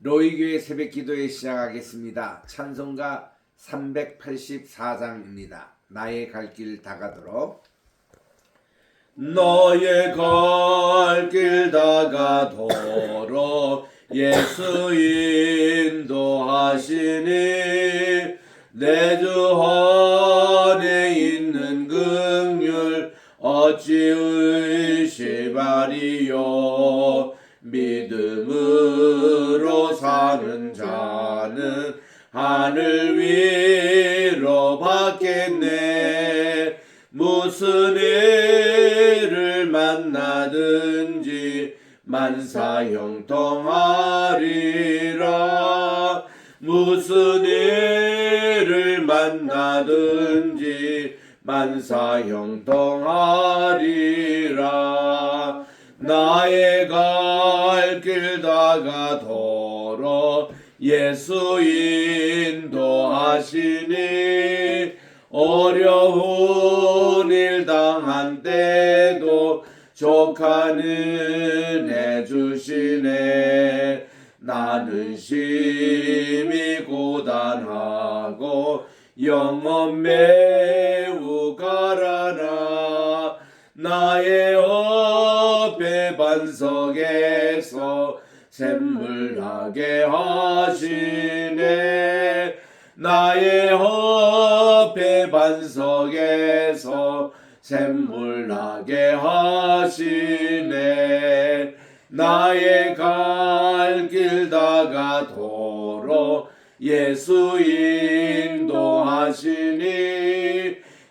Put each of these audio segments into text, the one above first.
로이교회 새벽기도에 시작하겠습니다. 찬송가 384장입니다. 나의 갈 길 다가도록. 너의 갈 길 다가도록 예수 인도하시니 내 주 안에 있는 긍휼 어찌 의심하리요. 믿음으로 사는 자는 하늘 위로 받겠네. 무슨 일을 만나든지 만사 형통하리라. 무슨 일을 만나든지 만사 형통하리라. 나의 갈 길 다가도록 예수 인도하시니 어려운 일 당한 때도 족한 은혜 주시네. 나는 심히 고단하고 영혼 매우 가라나. 나의 옆에 반석에서 샘물나게 하시네. 나의 옆에 반석에서 샘물나게 하시네. 나의 갈 길 다가도록 예수 인도하시니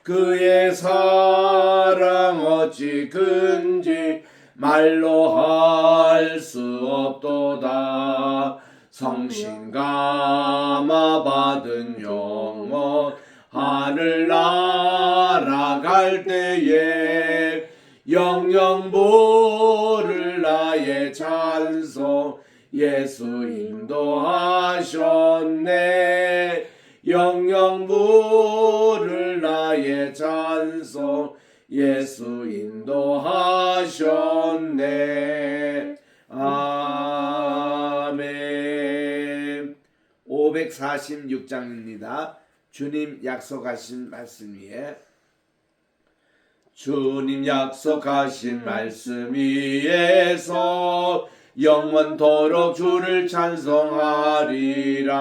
그의 사랑 어찌 큰지 말로 할 수 없도다. 성신 감화 받은 영혼 하늘 날아갈 때에 영영 부를 나의 찬송 예수 인도하셨네. 영영 부를 나의 찬송 예수 인도하셨네. 아멘. 546장입니다. 주님 약속하신 말씀 위에 주님 약속하신 말씀 위에서 영원토록 주를 찬송하리라.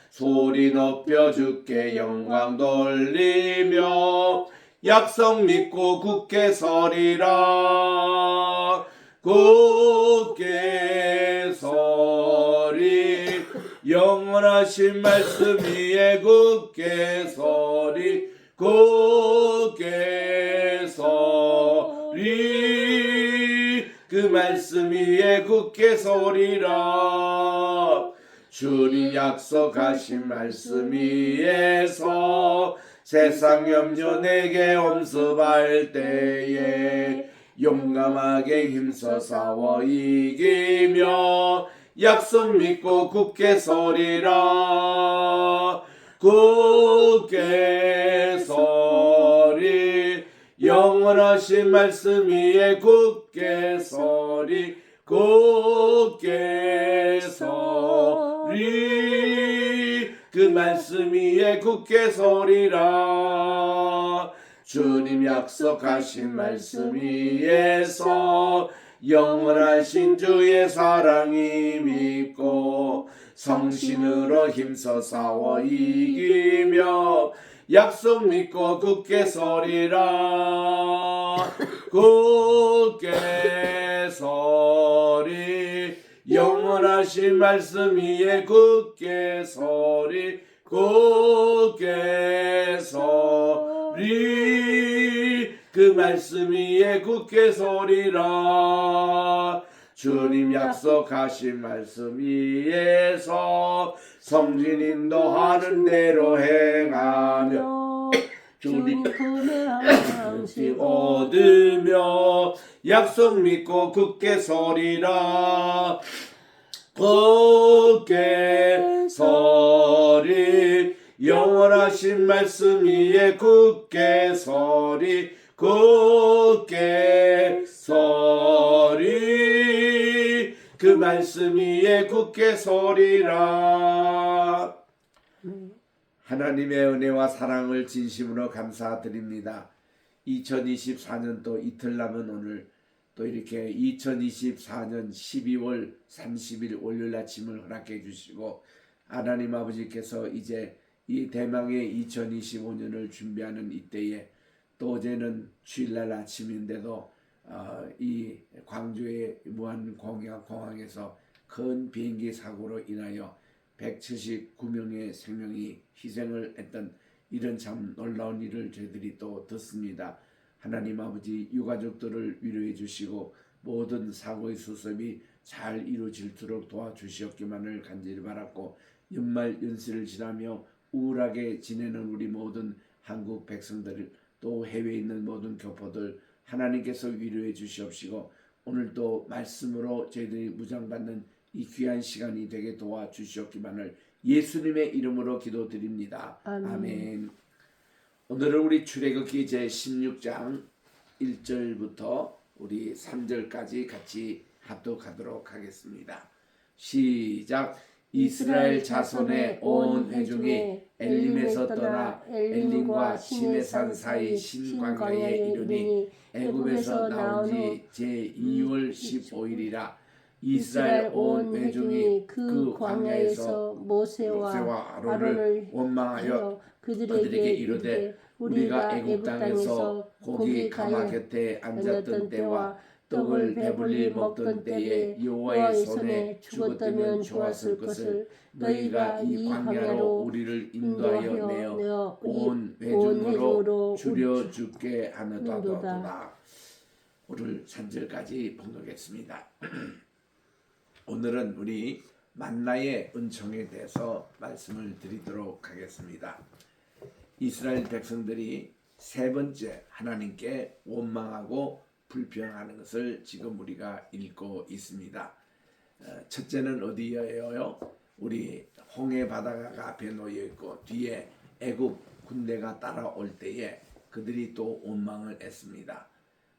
소리 높여 주께 영광 돌리며 약속 믿고 굳게 서리라. 굳게 서리. 영원하신 말씀 위에 굳게 서리. 굳게 서리. 그 말씀 위에 굳게 서리라. 주님 약속하신 말씀 위에서 세상 염려 내게 엄습할 때에 용감하게 힘써 싸워 이기며 약속 믿고 굳게 서리라. 굳게 서리. 영원하신 말씀 위에 굳게 서리. 굳게 서리. 그 말씀 위에 굳게 서리라. 주님 약속하신 말씀 위에서 영원하신 주의 사랑이 믿고 성신으로 힘써 싸워 이기며 약속 믿고 굳게 서리라. 굳게 서리. 영원하신 말씀 위에 굳게 서리. 굳게 서리. 그 말씀 위에 굳게 서리라. 주님 약속하신 말씀 위에서 성신 인도하는 대로 행하며 주님 품에 안식 얻으며 약속 믿고 굳게 서리라. 굳게 서리. 영원하신 말씀 위에 굳게 서리. 굳게 서리. 그 말씀 위에 굳게 서리라. 하나님의 은혜와 사랑을 진심으로 감사드립니다. 2024년도 이틀 남은 오늘 또 이렇게 2024년 12월 30일 월요일 아침을 허락해 주시고 하나님 아버지께서 이제 이 대망의 2025년을 준비하는 이때에 또 어제는 주일날 아침인데도 이 광주의 무안공항에서 큰 비행기 사고로 인하여 179명의 생명이 희생을 했던 이런 참 놀라운 일을 저희들이 또 듣습니다. 하나님 아버지 유가족들을 위로해 주시고 모든 사고의 수습이 잘 이루어질도록 도와주시옵기만을 간절히 바랐고 연말 연시를 지나며 우울하게 지내는 우리 모든 한국 백성들 또 해외에 있는 모든 교포들 하나님께서 위로해 주시옵시고 오늘도 말씀으로 저희들이 무장받는 이 귀한 시간이 되게 도와주시옵기만을 예수님의 이름으로 기도드립니다. 아멘. 오늘은 우리 출애굽기 제16장 1절부터 우리 3절까지 같이 합독하도록 하겠습니다. 시작. 이스라엘 자손의 온 회중이 엘림에서 떠나 엘림과 시내산 사이 신광야에 이르니 애굽에서 나온 지 제2월 15일이라. 이스라엘 온 회중이 그 광야에서 모세와 아론을 원망하여 그들에게 이르되 우리가 애굽 땅에서 고기 가마 곁에 앉았던 때와 떡을 배불리 먹던 때에 여호와의 손에 죽었다면 좋았을 것을 너희가 이 광야로 우리를 인도하여 내어 온 회중으로 줄여 죽게 하느도다. 오늘 3절까지 봉독했습니다. 오늘은 우리 만나의 은총에 대해서 말씀을 드리도록 하겠습니다. 이스라엘 백성들이 세 번째 하나님께 원망하고 불평하는 것을 지금 우리가 읽고 있습니다. 첫째는 어디예요? 우리 홍해 바다가 앞에 놓여 있고 뒤에 애굽 군대가 따라올 때에 그들이 또 원망을 했습니다.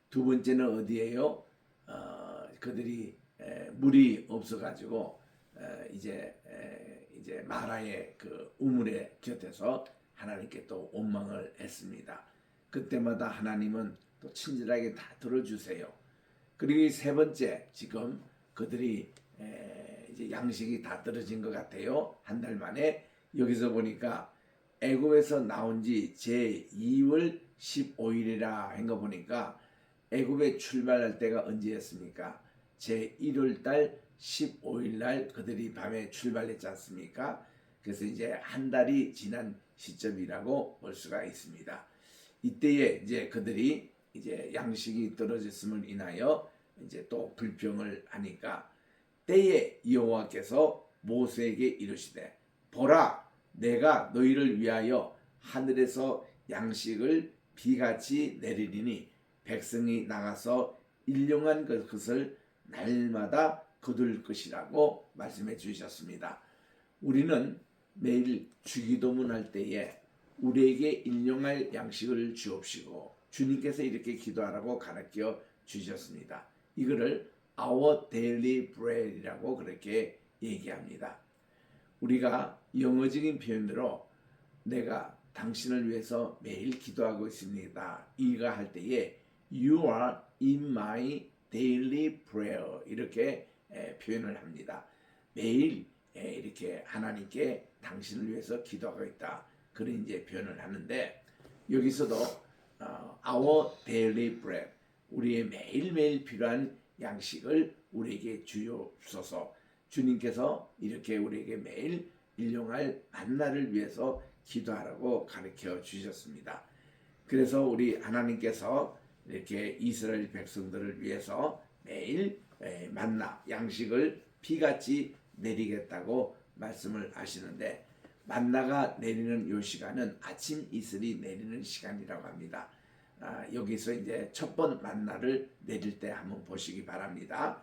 두 번째는 어디예요? 그들이 물이 없어가지고 이제 마라의 그 우물의 곁에서 하나님께 또 원망을 했습니다. 그때마다 하나님은 또 친절하게 다 들어주세요. 그리고 세 번째 지금 그들이 이제 양식이 다 떨어진 것 같아요. 한 달 만에 여기서 보니까 애굽에서 나온 지 제2월 15일이라 한 거 보니까 애굽에 출발할 때가 언제였습니까? 제1월 달 15일 날 그들이 밤에 출발했지 않습니까? 그래서 이제 한 달이 지난 시점이라고 볼 수가 있습니다. 이때에 이제 그들이 이제 양식이 떨어졌음을 인하여 이제 또 불평을 하니까 때에 여호와께서 모세에게 이르시되 보라 내가 너희를 위하여 하늘에서 양식을 비같이 내리리니 백성이 나가서 일용한 것을 날마다 거둘 것이라고 말씀해 주셨습니다. 우리는 매일 주기도문 할 때에 우리에게 일용할 양식을 주옵시고 주님께서 이렇게 기도하라고 가르쳐 주셨습니다. 이거를 Our Daily Bread이라고 그렇게 얘기합니다. 우리가 영어적인 표현으로 내가 당신을 위해서 매일 기도하고 있습니다. 이거 할 때에 You are in my daily prayer 이렇게 표현을 합니다. 매일 이렇게 하나님께 당신을 위해서 기도하고 있다. 그런 이제 표현을 하는데 여기서도 Our daily bread 우리의 매일매일 필요한 양식을 우리에게 주옵소서. 주님께서 이렇게 우리에게 매일 일용할 만나를 위해서 기도하라고 가르쳐 주셨습니다. 그래서 우리 하나님께서 이렇게 이스라엘 백성들을 위해서 매일 만나 양식을 비같이 내리겠다고 말씀을 하시는데 만나가 내리는 이 시간은 아침 이슬이 내리는 시간이라고 합니다. 여기서 이제 첫 번 만나를 내릴 때 한번 보시기 바랍니다.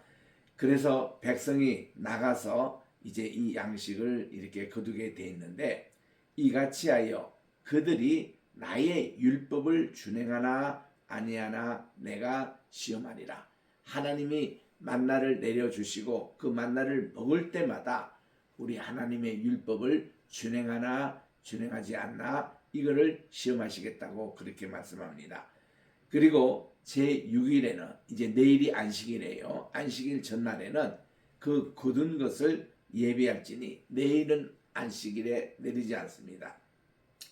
그래서 백성이 나가서 이제 이 양식을 이렇게 거두게 돼 있는데 이같이 하여 그들이 나의 율법을 준행하나 아니하나 내가 시험하리라. 하나님이 만나를 내려주시고 그 만나를 먹을 때마다 우리 하나님의 율법을 준행하나 준행하지 않나 이거를 시험하시겠다고 그렇게 말씀합니다. 그리고 제6일에는 이제 내일이 안식일이에요. 안식일 전날에는 그 굳은 것을 예비할지니 내일은 안식일에 내리지 않습니다.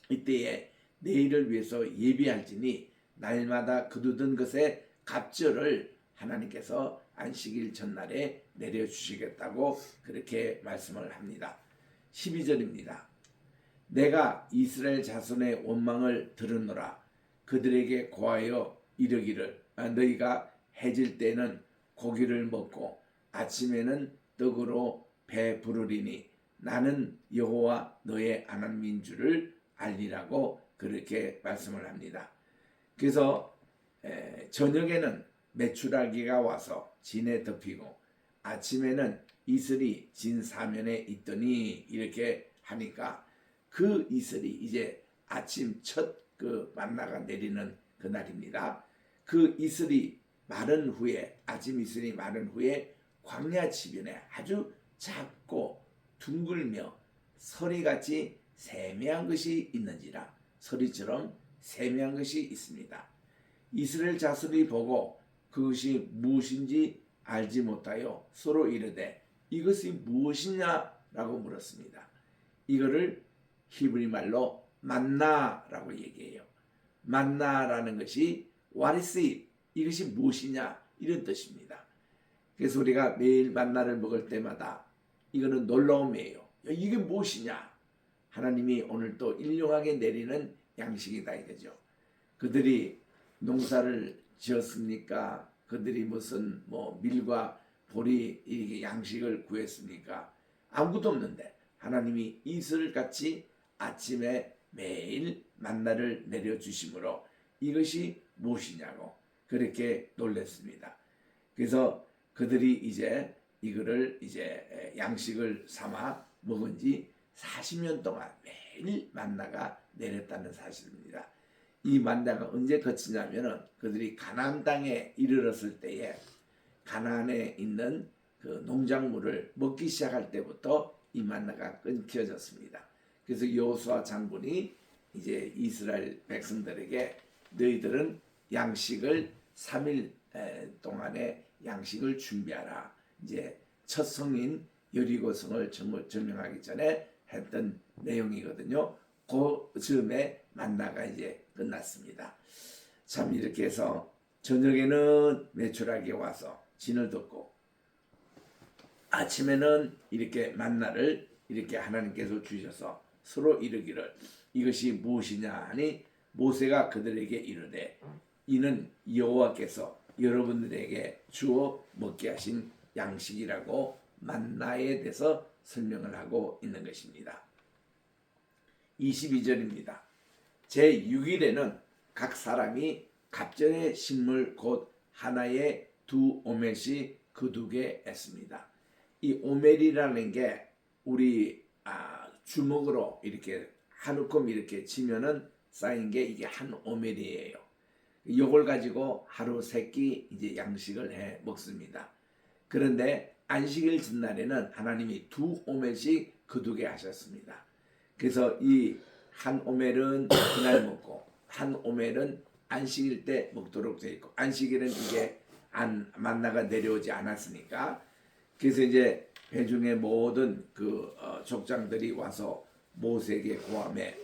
이때에 내일을 위해서 예비할지니 날마다 굳은 것의 갑절을 하나님께서 안식일 전날에 내려주시겠다고 그렇게 말씀을 합니다. 12절입니다. 내가 이스라엘 자손의 원망을 들으노라. 그들에게 고하여 이르기를 너희가 해질 때는 고기를 먹고 아침에는 떡으로 배 부르리니 나는 여호와 너의 하나님인 줄을 알리라고 그렇게 말씀을 합니다. 그래서 저녁에는 메추라기가 와서 진에 덮이고 아침에는 이슬이 진 사면에 있더니 이렇게 하니까 그 이슬이 이제 아침 첫 그 만나가 내리는 그날입니다. 그 이슬이 마른 후에 아침 이슬이 마른 후에 광야 지변에 아주 작고 둥글며 서리같이 세미한 것이 있는지라 서리처럼 세미한 것이 있습니다. 이스라엘 자손이 보고 그것이 무엇인지 알지 못하여 서로 이르되 이것이 무엇이냐라고 물었습니다. 이거를 히브리 말로 만나라고 얘기해요. 만나라는 것이 what is it? 이것이 무엇이냐 이런 뜻입니다. 그래서 우리가 매일 만나를 먹을 때마다 이거는 놀라움이에요. 이게 무엇이냐? 하나님이 오늘 또 일용하게 내리는 양식이다 이거죠. 그들이 농사를 지었습니까? 그들이 무슨 밀과 보리 이렇게 양식을 구했습니까? 아무것도 없는데 하나님이 이슬같이 아침에 매일 만나를 내려주심으로 이것이 무엇이냐고 그렇게 놀랐습니다. 그래서 그들이 이제 이거를 이제 양식을 삼아 먹은 지 40년 동안 매일 만나가 내렸다는 사실입니다. 이 만나가 언제 그치냐면은 그들이 가나안 땅에 이르렀을 때에 가나안에 있는 그 농작물을 먹기 시작할 때부터 이 만나가 끊겨졌습니다. 그래서 여호수아 장군이 이제 이스라엘 백성들에게 너희들은 양식을 3일 동안에 양식을 준비하라. 이제 첫 성인 여리고성을 점령하기 전에 했던 내용이거든요. 그 즈음에 만나가 이제 끝났습니다. 참 이렇게 해서 저녁에는 메추라기 와서 진을 덮고 아침에는 이렇게 만나를 이렇게 하나님께서 주셔서 서로 이르기를 이것이 무엇이냐 하니 모세가 그들에게 이르되 이는 여호와께서 여러분들에게 주어 먹게 하신 양식이라고 만나에 대해서 설명을 하고 있는 것입니다. 22절입니다. 제6일에는 각 사람이 갑절의 식물 곧 하나에 2오멜씩 거두게 했습니다. 이 오멜이라는 게 우리 주먹으로 이렇게 한 움큼 이렇게 치면은 쌓인 게 이게 한 오멜이에요. 이걸 가지고 하루 세 끼 이제 양식을 해 먹습니다. 그런데 안식일 전날에는 하나님이 2오멜씩 거두게 하셨습니다. 그래서 이 한 오멜은 그날 먹고 한 오멜은 안식일 때 먹도록 되어 있고 안식일은 이게 만나가 내려오지 않았으니까 그래서 이제 회중의 모든 그 족장들이 와서 모세에게 고하매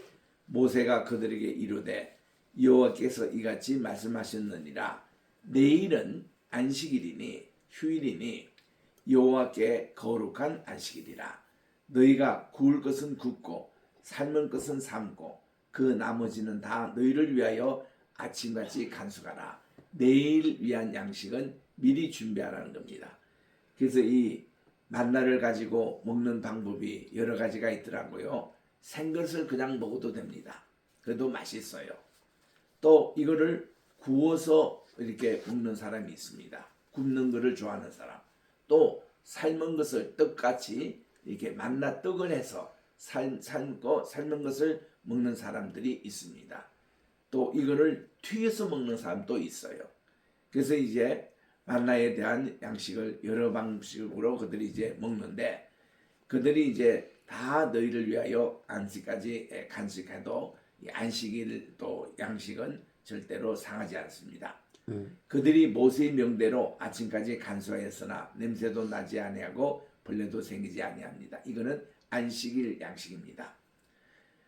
모세가 그들에게 이르되 여호와께서 이같이 말씀하셨느니라 내일은 안식일이니 휴일이니 여호와께 거룩한 안식일이라 너희가 구울 것은 굽고 삶은 것은 삶고 그 나머지는 다 너희를 위하여 아침같이 간수하라 내일 위한 양식은 미리 준비하라는 겁니다. 그래서 이 만나를 가지고 먹는 방법이 여러 가지가 있더라고요. 생것을 그냥 먹어도 됩니다. 그래도 맛있어요. 또 이거를 구워서 이렇게 먹는 사람이 있습니다. 굽는 것을 좋아하는 사람. 또 삶은 것을 떡같이 이렇게 만나 떡을 해서 삶고 삶은 것을 먹는 사람들이 있습니다. 또 이거를 튀겨서 먹는 사람도 있어요. 그래서 이제 만나에 대한 양식을 여러 방식으로 그들이 이제 먹는데, 그들이 이제 다 너희를 위하여 안식까지 간식해도 이 안식일 또 양식은 절대로 상하지 않습니다. 그들이 모세의 명대로 아침까지 간수하였으나 냄새도 나지 아니하고 벌레도 생기지 아니합니다. 이거는 안식일 양식입니다.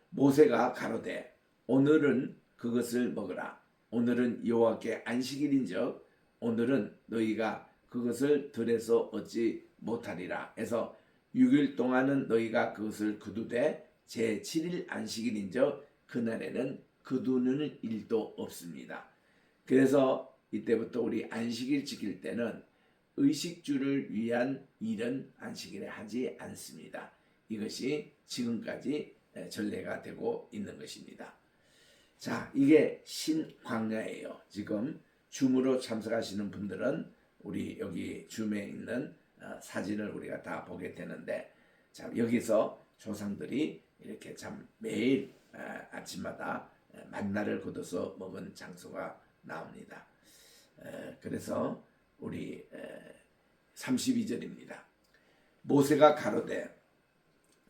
모세가 가로되 오늘은 그것을 먹으라. 오늘은 여호와께 안식일인즉 오늘은 너희가 그것을 들에서 얻지 못하리라. 해서 6일 동안은 너희가 그것을 거두되 제7일 안식일인즉 그날에는 거두는 일도 없습니다. 그래서 이때부터 우리 안식일 지킬 때는 의식주를 위한 일은 안식일에 하지 않습니다. 이것이 지금까지 전례가 되고 있는 것입니다. 자, 이게 신광야예요. 지금 줌으로 참석하시는 분들은 우리 여기 줌에 있는 사진을 우리가 다 보게 되는데, 자, 여기서 조상들이 이렇게 참 매일 아침마다 만나를 거둬서 먹은 장소가 나옵니다. 그래서 우리 32절입니다. 모세가 가로되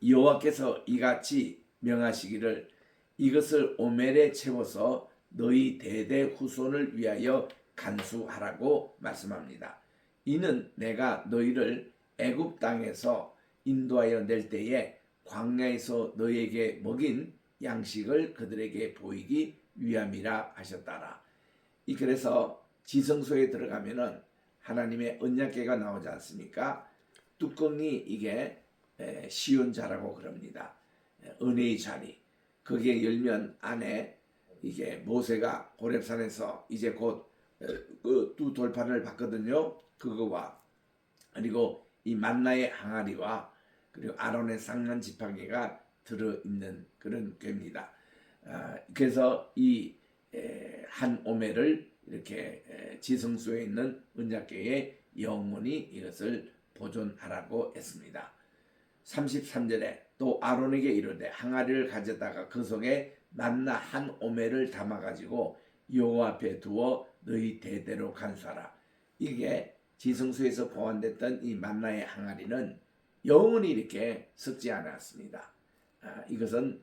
여호와께서 이같이 명하시기를 이것을 오멜에 채워서 너희 대대 후손을 위하여 간수하라고 말씀합니다. 이는 내가 너희를 애굽 땅에서 인도하여 낼 때에 광야에서 너희에게 먹인 양식을 그들에게 보이기 위함이라 하셨다라. 그래서 지성소에 들어가면은 하나님의 언약궤가 나오지 않습니까? 뚜껑이 이게 시온자라고 그럽니다. 은혜의 자리. 거기에 열면 안에 이게 모세가 호렙산에서 이제 곧 두 돌판을 받거든요. 그거와 그리고 이 만나의 항아리와 그리고 아론의 쌍난 지팡이가 들어있는 그런 궤입니다. 그래서 이 한 오멜을 이렇게 지성소에 있는 언약궤에 영원히 이것을 보존하라고 했습니다. 33절에 또 아론에게 이르되 항아리를 가져다가 그 속에 만나 한 오멜을 담아가지고 여호와 앞에 두어 너희 대대로 간수하라. 이게 지성소에서 보관됐던 이 만나의 항아리는 영원히 이렇게 썩지 않았습니다. 이것은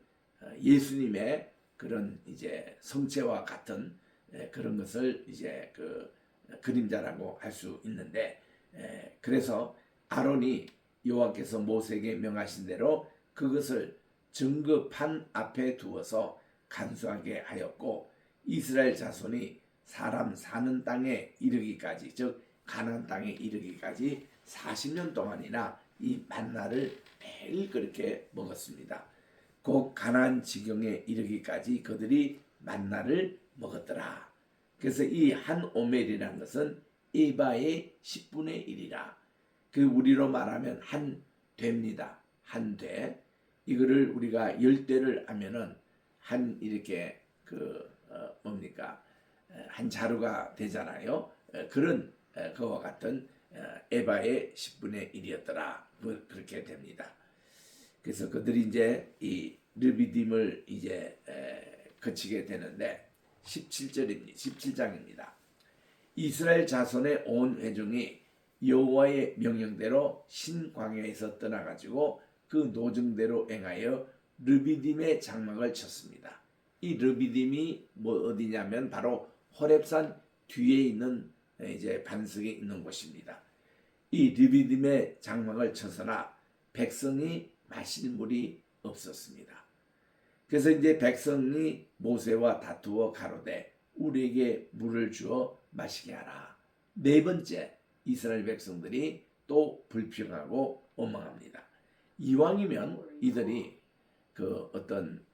예수님의 그런 이제 성체와 같은 그런 것을 이제 그 그림자라고 할 수 있는데, 그래서 아론이 여호와께서 모세에게 명하신 대로 그것을 증거판 앞에 두어서 간수하게 하였고, 이스라엘 자손이 사람 사는 땅에 이르기까지, 즉 가나안 땅에 이르기까지 40년 동안이나 이 만나를 매일 그렇게 먹었습니다. 곧 가나안 지경에 이르기까지 그들이 만나를 먹었더라. 그래서 이 한 오멜이라는 것은 에바의 10분의 1이라. 그 우리로 말하면 한 되입니다. 한 돼. 이거를 우리가 10대를 하면은 한 이렇게 뭡니까? 한 자루가 되잖아요. 그런 그와 같은 에바의 10분의 1이었더라. 그렇게 됩니다. 그래서 그들이 이제 이 르비딤을 이제 거치게 되는데 17절입니다. 17장입니다. 이스라엘 자손의 온 회중이 여호와의 명령대로 신광야에서 떠나가지고 그 노정대로 행하여 르비딤의 장막을 쳤습니다. 이 르비딤이 어디냐면 바로 호렙산 뒤에 있는 이제 반석이 있는 곳입니다. 이 르비딤의 장막을 쳤으나 백성이 마실 물이 없었습니다. 그래서 이제 백성이 모세와 다투어 가로되 우리에게 물을 주어 마시게 하라. 네 번째 이스라엘 백성들이 또 불평하고 원망합니다. 이왕이면 이들이 그 어떤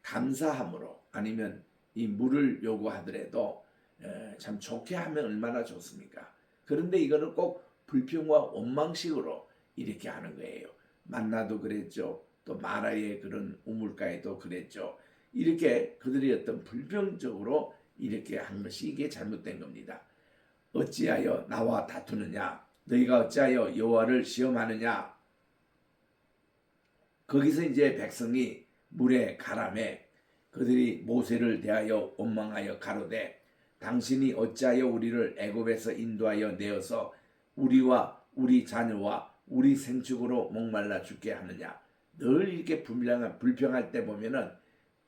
감사함으로 아니면 이 물을 요구하더라도 참 좋게 하면 얼마나 좋습니까? 그런데 이거는 꼭 불평과 원망식으로 이렇게 하는 거예요. 만나도 그랬죠. 또 마라의 그런 우물가에도 그랬죠. 이렇게 그들이 어떤 불평적으로 이렇게 한 것이 이게 잘못된 겁니다. 어찌하여 나와 다투느냐? 너희가 어찌하여 여호와를 시험하느냐? 거기서 이제 백성이 물에 가라매 그들이 모세를 대하여 원망하여 가로되 당신이 어찌하여 우리를 애굽에서 인도하여 내어서 우리와 우리 자녀와 우리 생축으로 목말라 죽게 하느냐. 늘 이렇게 불평할 때 보면은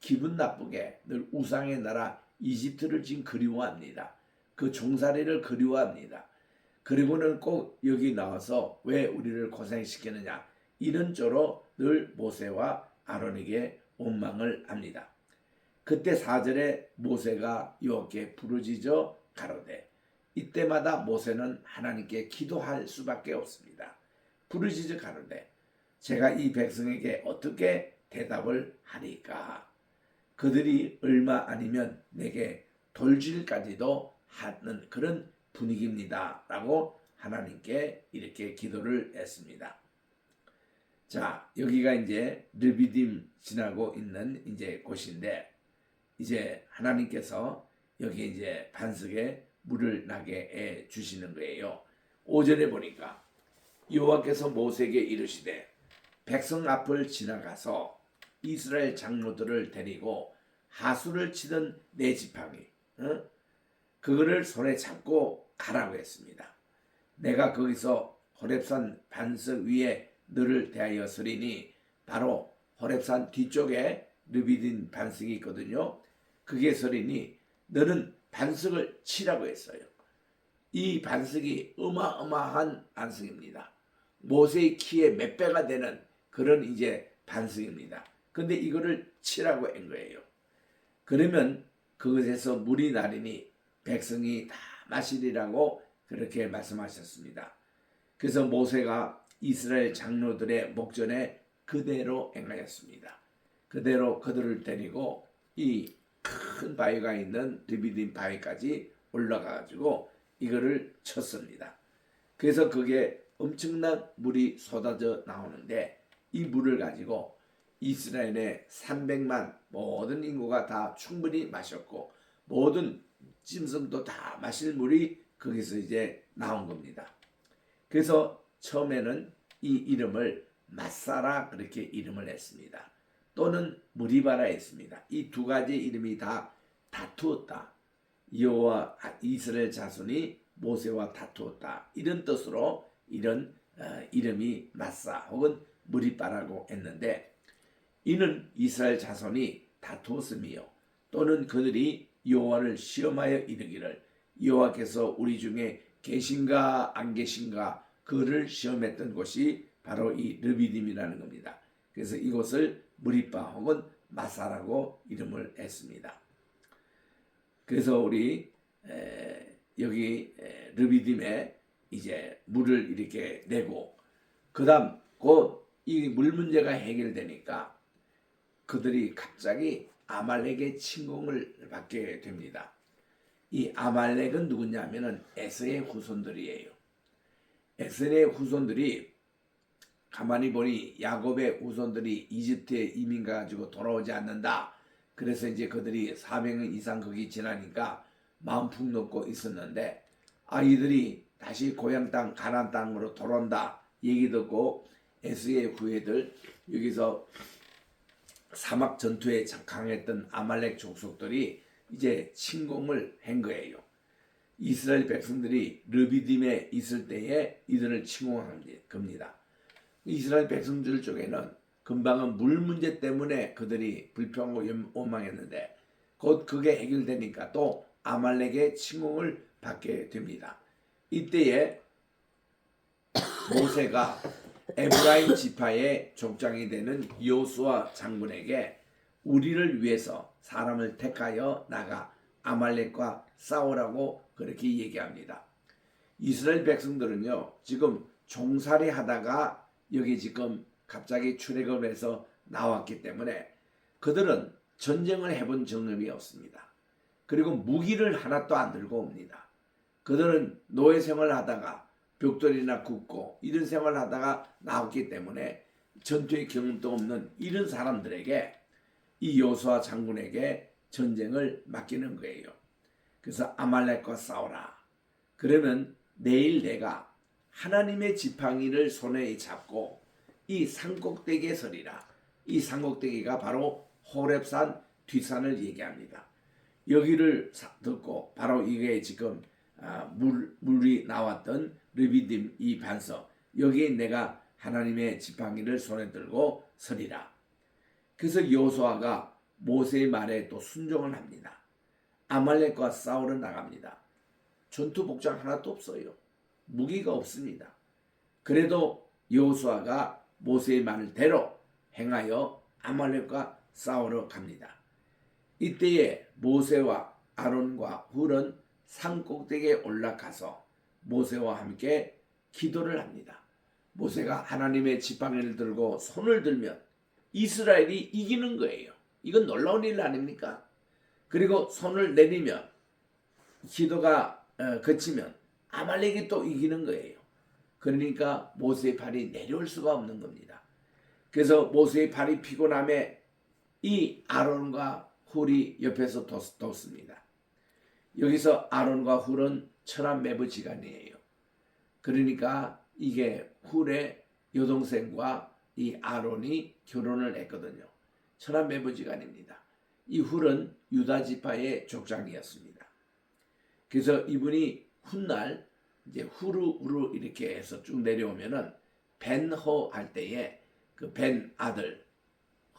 기분 나쁘게 늘 우상의 나라 이집트를 지금 그리워합니다. 그 종살이를 그리워합니다. 그리고는 꼭 여기 나와서 왜 우리를 고생시키느냐, 이런 쪽으로 늘 모세와 아론에게 원망을 합니다. 그때 4절에 모세가 여호와께 부르짖어 가로되, 이때마다 모세는 하나님께 기도할 수밖에 없습니다. 부르짖어 가로되, 제가 이 백성에게 어떻게 대답을 하리까? 그들이 얼마 아니면 내게 돌질까지도 하는 그런 분위기입니다. 라고 하나님께 이렇게 기도를 했습니다. 자, 여기가 이제 르비딤 지나고 있는 이제 곳인데, 이제 하나님께서 여기 이제 반석에 물을 나게 해 주시는 거예요. 5절에 보니까 여호와께서 모세에게 이르시되, 백성 앞을 지나가서 이스라엘 장로들을 데리고 하수를 치던 내 지팡이, 그거를 손에 잡고 가라고 했습니다. 내가 거기서 호렙산 반석 위에 너를 대하여 서리니, 바로 호렙산 뒤쪽에 르비딤 반석이 있거든요. 그게 서리니 너는 반석을 치라고 했어요. 이 반석이 어마어마한 반석입니다. 모세의 키의 몇 배가 되는 그런 이제 반석입니다. 근데 이거를 치라고 한 거예요. 그러면 그것에서 물이 나리니 백성이 다 마시리라고 그렇게 말씀하셨습니다. 그래서 모세가 이스라엘 장로들의 목전에 그대로 행하였습니다. 그대로 그들을 데리고 이 큰 바위가 있는 르비딤 바위까지 올라가가지고 이거를 쳤습니다. 그래서 그게 엄청난 물이 쏟아져 나오는데, 이 물을 가지고 이스라엘의 300만 모든 인구가 다 충분히 마셨고, 모든 짐승도 다 마실 물이 거기서 이제 나온 겁니다. 그래서 처음에는 이 이름을 마사라 그렇게 이름을 했습니다. 또는 무리바라 했습니다. 이 두 가지 이름이 다 다투었다. 여호와 이스라엘 자손이 모세와 다투었다. 이런 뜻으로 이런 이름이 마사 혹은 무리바라고 했는데, 이는 이스라엘 자손이 다투었음이요, 또는 그들이 여호와를 시험하여 이르기를, 여호와께서 우리 중에 계신가 안 계신가 그를 시험했던 곳이 바로 이 르비딤이라는 겁니다. 그래서 이곳을 무리바 혹은 마사라고 이름을 했습니다. 그래서 우리 여기 르비딤에 이제 물을 이렇게 내고, 그다음 곧 이 물 문제가 해결되니까 그들이 갑자기 아말렉의 침공을 받게 됩니다. 이 아말렉은 누구냐면은 에서의 후손들이에요. 에서의 후손들이 가만히 보니 야곱의 후손들이 이집트에 이민 가지고 돌아오지 않는다. 그래서 이제 그들이 400년 이상 거기 지나니까 마음 푹 놓고 있었는데, 아이들이 다시 고향 땅 가나안 땅으로 돌아온다 얘기 듣고 에스의 후예들, 여기서 사막 전투에 강했던 아말렉 족속들이 이제 침공을 한 거예요. 이스라엘 백성들이 르비딤에 있을 때에 이들을 침공한 겁니다. 이스라엘 백성들 쪽에는 금방은 물 문제 때문에 그들이 불평하고 원망했는데, 곧 그게 해결되니까 또 아말렉의 침공을 받게 됩니다. 이때에 모세가 에브라임 지파의 족장이 되는 여호수아 장군에게 우리를 위해서 사람을 택하여 나가 아말렉과 싸우라고 그렇게 얘기합니다. 이스라엘 백성들은요, 지금 종살이 하다가 여기 지금 갑자기 출애굽을 해서 나왔기 때문에 그들은 전쟁을 해본 경험이 없습니다. 그리고 무기를 하나도 안 들고 옵니다. 그들은 노예 생활을 하다가 벽돌이나 굽고 이런 생활을 하다가 나왔기 때문에 전투의 경험도 없는 이런 사람들에게 이 여호수아 장군에게 전쟁을 맡기는 거예요. 그래서 아말렉과 싸우라. 그러면 내일 내가 하나님의 지팡이를 손에 잡고 이 산꼭대기에 서리라. 이 산꼭대기가 바로 호렙산 뒷산을 얘기합니다. 여기를 듣고 바로 이게 지금 물이 나왔던 르비딤 이 반석, 여기에 내가 하나님의 지팡이를 손에 들고 서리라. 그래서 여호수아가 모세의 말에 또 순종을 합니다. 아말렉과 싸우러 나갑니다. 전투 복장 하나도 없어요. 무기가 없습니다. 그래도 여호수아가 모세의 말대로 행하여 아말렉과 싸우러 갑니다. 이때에 모세와 아론과 훌은 산 꼭대기에 올라가서 모세와 함께 기도를 합니다. 모세가 하나님의 지팡이를 들고 손을 들면 이스라엘이 이기는 거예요. 이건 놀라운 일 아닙니까? 그리고 손을 내리면 기도가 그치면 아말렉이 또 이기는 거예요. 그러니까 모세의 팔이 내려올 수가 없는 겁니다. 그래서 모세의 팔이 피곤함에 이 아론과 훌이 옆에서 뒀습니다. 여기서 아론과 훌은 천한매부지간이에요. 그러니까 이게 훌의 여동생과 이 아론이 결혼을 했거든요. 천한매부지간입니다. 이 훌은 유다 지파의 족장이었습니다. 그래서 이분이 훗날 이제 후르 이렇게 해서 쭉 내려오면은 벤허 할 때에 그 벤 아들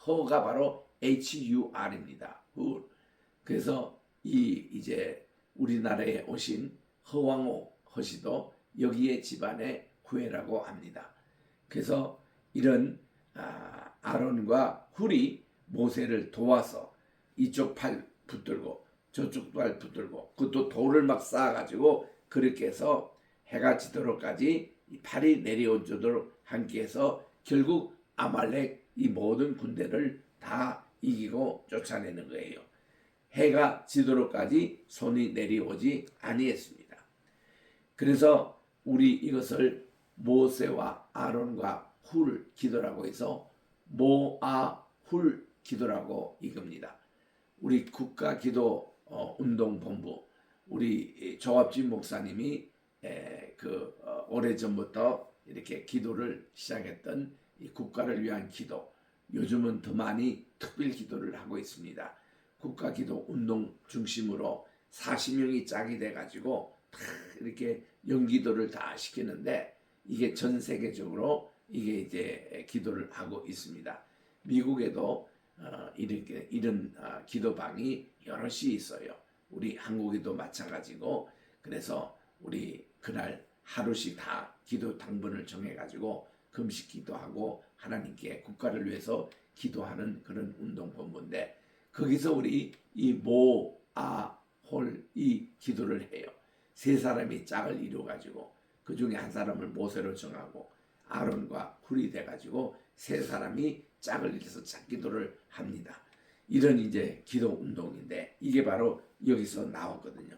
허가 바로 HUR입니다. 훌. 그래서 이제 우리나라에 오신 허왕호 허씨도 여기에 집안의 후예라고 합니다. 그래서 이런 아론과 훌이 모세를 도와서 이쪽 팔 붙들고 저쪽 팔 붙들고 그것도 돌을 막 쌓아가지고 그렇게 해서 해가 지도록까지 팔이 내려오도록 함께해서 결국 아말렉 이 모든 군대를 다 이기고 쫓아내는 거예요. 해가 지도록까지 손이 내려오지 아니했습니다. 그래서 우리 이것을 모세와 아론과 훌 기도라고 해서 모아훌 기도라고 읽습니다. 우리 국가기도 운동본부 우리 조합진 목사님이 오래전부터 이렇게 기도를 시작했던 이 국가를 위한 기도, 요즘은 더 많이 특별 기도를 하고 있습니다. 국가기도 운동 중심으로 40명이 짝이 돼가지고 이렇게 연기도를 다 시키는데 이게 전 세계적으로 이게 이제 기도를 하고 있습니다. 미국에도 이렇게 이런 기도방이 여럿이 있어요. 우리 한국에도 마찬가지고 그래서 우리 그날 하루씩 다 기도 당번을 정해가지고 금식 기도하고 하나님께 국가를 위해서 기도하는 그런 운동본부인데 거기서 우리 이 모, 아, 홀 이 기도를 해요. 세 사람이 짝을 이루어가지고 그 중에 한 사람을 모세로 정하고 아론과 훌이 돼가지고 세 사람이 짝을 이뤄서 짝기도를 합니다. 이런 이제 기도 운동인데 이게 바로 여기서 나왔거든요.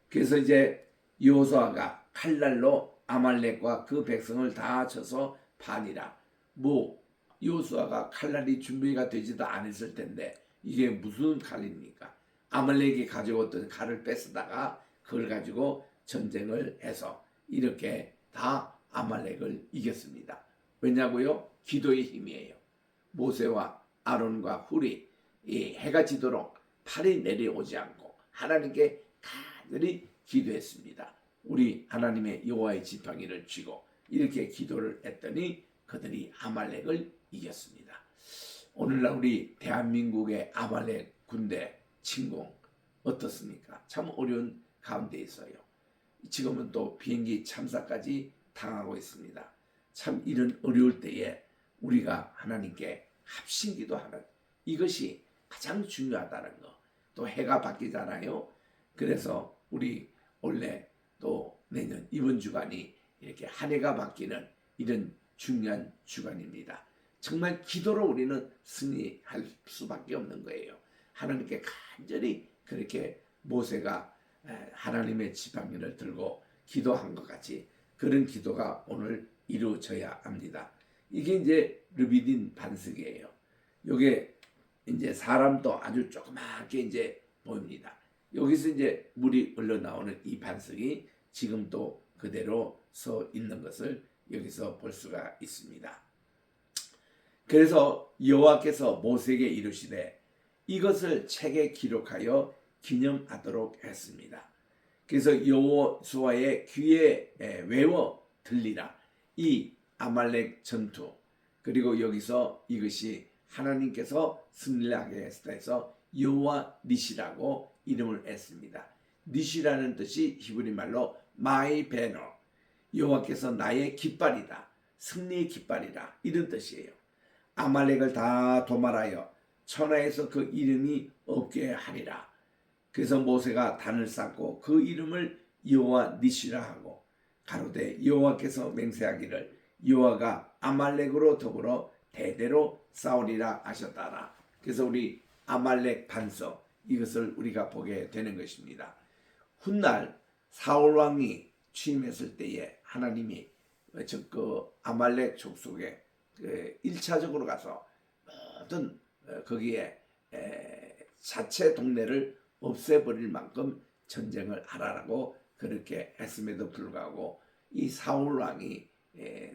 그래서 이제 여호수아가 칼날로 아말렉과 그 백성을 다 쳐서 반이라 여호수아가 칼날이 준비가 되지도 않았을 텐데 이게 무슨 칼입니까? 아말렉이 가져왔던 칼을 뺏다가 그걸 가지고 전쟁을 해서 이렇게 다 아말렉을 이겼습니다. 왜냐고요? 기도의 힘이에요. 모세와 아론과 훌이 이 해가 지도록 팔이 내려오지 않고 하나님께 간절히 기도했습니다. 우리 하나님의 여호와의 지팡이를 쥐고 이렇게 기도를 했더니 그들이 아말렉을 이겼습니다. 오늘날 우리 대한민국의 아말렉 군대 침공 어떻습니까? 참 어려운 가운데 있어요. 지금은 또 비행기 참사까지 당하고 있습니다. 참 이런 어려울 때에 우리가 하나님께 합심기도하는 이것이 가장 중요하다는 거. 또 해가 바뀌잖아요. 그래서 우리 원래 또 내년 이번 주간이 이렇게 한 해가 바뀌는 이런 중요한 주간입니다. 정말 기도로 우리는 승리할 수밖에 없는 거예요. 하나님께 간절히 그렇게 모세가 하나님의 지팡이를 들고 기도한 것 같이 그런 기도가 오늘 이루어져야 합니다. 이게 이제 르비딤 반석이에요. 이게 이제 사람도 아주 조그맣게 이제 보입니다. 여기서 이제 물이 흘러나오는 이 반석이 지금도 그대로 서 있는 것을 여기서 볼 수가 있습니다. 그래서 여호와께서 모세에게 이르시되 이것을 책에 기록하여 기념하도록 했습니다. 그래서 여호수아의 귀에 외워 들리라. 이 아말렉 전투, 그리고 여기서 이것이 하나님께서 승리를 하게 했다 해서 여호와 니시라고 이름을 했습니다. 니시라는 뜻이 히브리 말로 마이 배너, 여호와께서 나의 깃발이다, 승리의 깃발이라, 이런 뜻이에요. 아말렉을 다 도말하여 천하에서 그 이름이 없게 하리라. 그래서 모세가 단을 쌓고 그 이름을 여호와 니시라 하고, 가로되 여호와께서 맹세하기를 여호와가 아말렉으로 더불어 대대로 싸우리라 하셨다라. 그래서 우리 아말렉 반석, 이것을 우리가 보게 되는 것입니다. 훗날 사울 왕이 취임했을 때에 하나님이 그 아말렉 족속에 1차적으로 가서 모든 거기에 자체 동네를 없애버릴 만큼 전쟁을 하라라고 그렇게 했음에도 불구하고 이 사울 왕이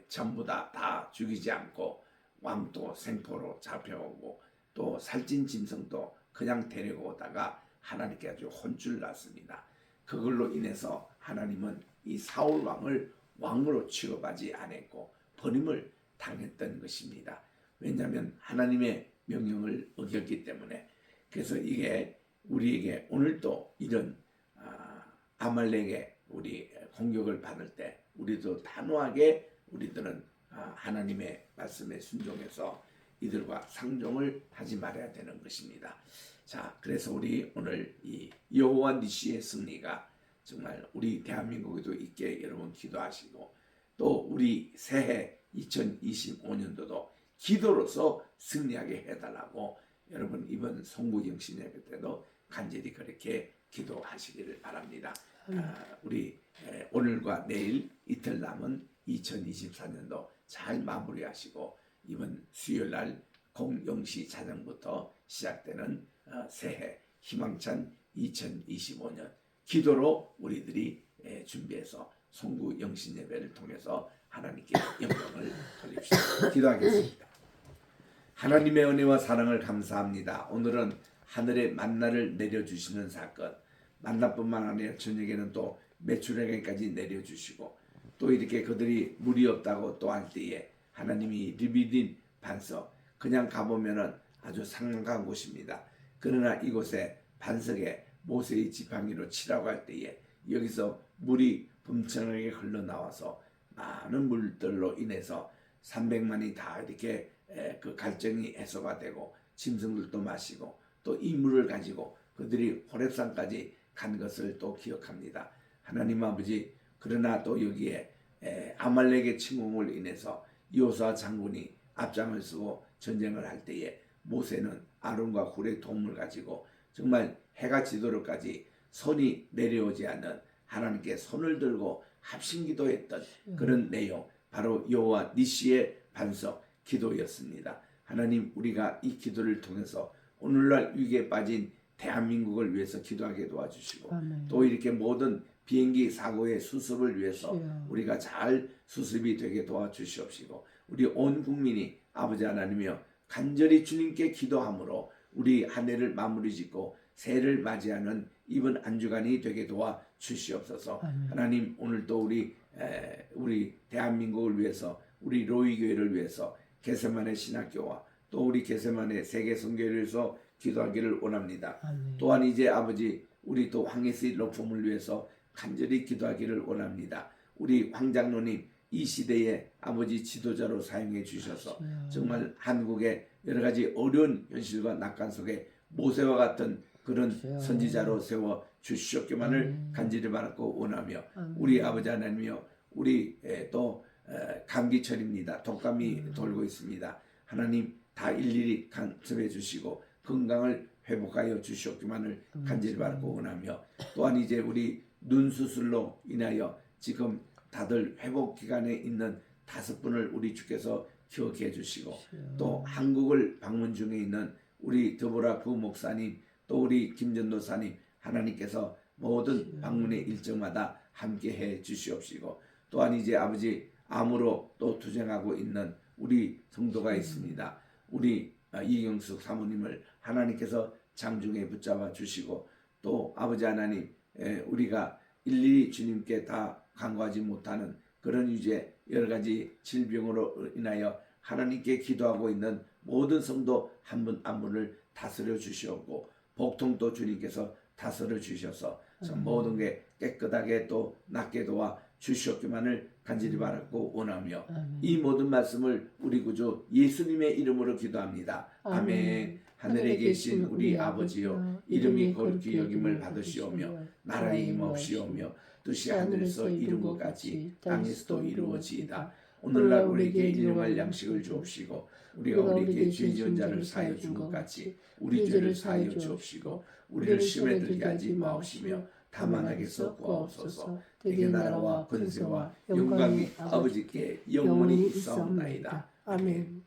전부 다 죽이지 않고 왕도 생포로 잡혀오고 또 살찐 짐승도 그냥 데리고 오다가 하나님께 아주 혼쭐 났습니다. 그걸로 인해서 하나님은 이 사울 왕을 왕으로 취급하지 않았고 버림을 당했던 것입니다. 왜냐하면 하나님의 명령을 어겼기 때문에. 그래서 이게 우리에게 오늘도 이런 아말렉의 우리 공격을 받을 때 우리도 단호하게 우리들은 하나님의 말씀에 순종해서 이들과 상종을 하지 말아야 되는 것입니다. 자, 그래서 우리 오늘 이 여호와 니시의 승리가 정말 우리 대한민국에도 있게 여러분 기도하시고, 또 우리 새해 2025년도도 기도로서 승리하게 해달라고 여러분 이번 송구영신 예배 때도 간절히 그렇게 기도하시기를 바랍니다. 우리 오늘과 내일 이틀 남은 2024년도 잘 마무리하시고 이번 수요일날 공영시 자정부터 시작되는 새해 희망찬 2025년 기도로 우리들이 준비해서 송구 영신 예배를 통해서 하나님께 영광을 돌립시다. 기도하겠습니다. 하나님의 은혜와 사랑을 감사합니다. 오늘은 하늘의 만나를 내려주시는 사건, 만나뿐만 아니라 저녁에는 또 메추라기까지 내려주시고, 또 이렇게 그들이 물이 없다고 또 할 때에 하나님이 리비딘 반석, 그냥 가보면은 아주 상막한 곳입니다. 그러나 이곳에 반석에 모세의 지팡이로 치라고 할 때에 여기서 물이 범청하게 흘러나와서 많은 물들로 인해서 300만이 다 이렇게 그 갈증이 해소가 되고 짐승들도 마시고 또 이 물을 가지고 그들이 호렙산까지 간 것을 또 기억합니다. 하나님 아버지, 그러나 또 여기에 아말렉의 침공을 인해서 여호수아 장군이 앞장을 서고 전쟁을 할 때에 모세는 아론과 훌의 도움을 가지고 정말 해가 지도록까지 손이 내려오지 않는 하나님께 손을 들고 합심기도했던 그런 내용, 바로 여호와 니시의 반석 기도였습니다. 하나님, 우리가 이 기도를 통해서 오늘날 위기에 빠진 대한민국을 위해서 기도하게 도와주시고, 아멘. 또 이렇게 모든 비행기 사고의 수습을 위해서 우리가 잘 수습이 되게 도와주시옵시고, 우리 온 국민이 아버지 하나님이여 간절히 주님께 기도함으로 우리 한 해를 마무리 짓고 새해를 맞이하는 이번 한 주간이 되게 도와주시옵소서. 아멘. 하나님, 오늘도 우리 대한민국을 위해서, 우리 로이교회를 위해서, 게세마네 신학교와 또 우리 게세마네 세계선교회를 위해서 기도하기를 원합니다. 아멘. 또한 이제 아버지, 우리 또 황혜수의 높음을 위해서 간절히 기도하기를 원합니다. 우리 황장로님 이 시대에 아버지 지도자로 사용해 주셔서 정말 한국의 여러 가지 어려운 현실과 낙관 속에 모세와 같은 그런 선지자로 세워 주시옵기만을 간절히 바라고 원하며, 우리 아버지 하나님이여, 우리 또 감기철입니다. 독감이 돌고 있습니다. 하나님 다 일일이 간섭해 주시고 건강을 회복하여 주시옵기만을 간절히 바라고 원하며, 또한 이제 우리 눈 수술로 인하여 지금 다들 회복 기간에 있는 5분을 우리 주께서 기억해 주시고, 또 한국을 방문 중에 있는 우리 더보라 부목사님, 또 우리 김전도사님, 하나님께서 모든 방문의 일정마다 함께해 주시옵시고, 또한 이제 아버지 암으로 또 투쟁하고 있는 우리 성도가 있습니다. 우리 이경숙 사모님을 하나님께서 장중에 붙잡아 주시고, 또 아버지 하나님 우리가 일일이 주님께 다 간구하지 못하는 그런 이제 여러 가지 질병으로 인하여 하나님께 기도하고 있는 모든 성도 한 분 한 분을 다스려 주시옵고 복통도 주님께서 다스려 주셔서 모든 게 깨끗하게 또 낫게 도와 주시옵기만을 간절히 바랐고 원하며 이 모든 말씀을 우리 구주 예수님의 이름으로 기도합니다. 아멘. 하늘에 계신 우리 아버지여 이름이 거룩히 여김을 받으시오며 나라의 임옵시오며 뜻이 하늘에서 이룬 것 같이 땅에서도 이루어지이다. 오늘날 우리에게 일용할 양식을 주옵시고 우리가 우리에게 죄 지은 자를 사하여 준 것 같이 우리 죄를 사하여 주옵시고 우리를 시험에 들게 하지 마옵시며 다만 악에서 구하옵소서. 대개 나라와 권세와 영광이 아버지께 영원히 있사옵나이다. 아멘.